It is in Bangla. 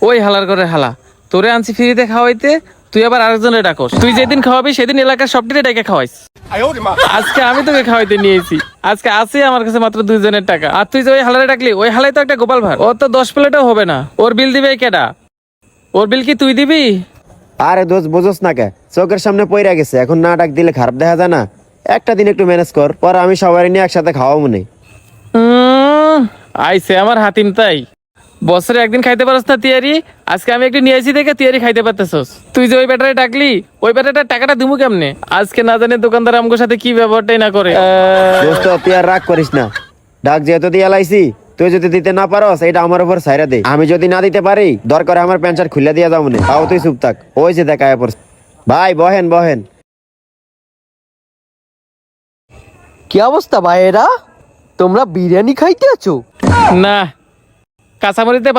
ওই হালার করে হালা, তোরে আনছি ফ্রিতে খাওয়াইতে, তুই আবার আরেকজনের ডাকস। তুই যেদিন খাওয়াবি সেদিন এলাকার সবটিতে ডেকে খাওয়াইস। আজকে আমি তোকে খাওয়াইতে নিয়েছি, আজকে আছে আমার কাছে মাত্র 2 জনের টাকা। আর তুই যে ওই হালারে ডাকলি, ওই হালাই তো একটা গোপাল ভাঁড়, ওর তো 10 প্লেটও হবে না। ওর বিল দিবে কেডা? ওর বিল কি তুই দিবি? আরে দোস্ত বুঝোস না কে, চোখের সামনে পইরা গেছে, এখন না ডাক দিলে খারাপ দেখা যায় না। একটা দিন একটু ম্যানেজ কর, পরে আমি সবাই নিয়ে একসাথে খাওয়া মনে। আইছে আমার হাতিম তাই। বছরে একদিন খাইতে পারস না তিয়ারি, আজকে আমি একটু নিয়ে আসি দেখে তিয়ারি খাইতে পারতেছস। তুই যে ওই ব্যাটারে ডাকলি, ওই ব্যাটারটার টাকাটা দিমু কেমনে? আজকে না জানি দোকানদার আমগোর সাথে কি ব্যবহারটাই না করে। দোস্ত তুই আর রাগ করিস না, ডাক যেহেতু দিয়ে লাইছি, তুই যদি দিতে না পারস এটা আমার উপর ছাইরা দে। আমি যদি না দিতে পারি দরকার আমার প্যান্ট শার্ট খুলে দিয়া যাবো না, তাও তুই চুপ থাক। ওই যে দেখায় পড়ছে। ভাই বহেন বহেন। কি অবস্থা ভাইয়েরা, তোমরা বিরিয়ানি খাইতে আছো? না, কাঁচামরিতে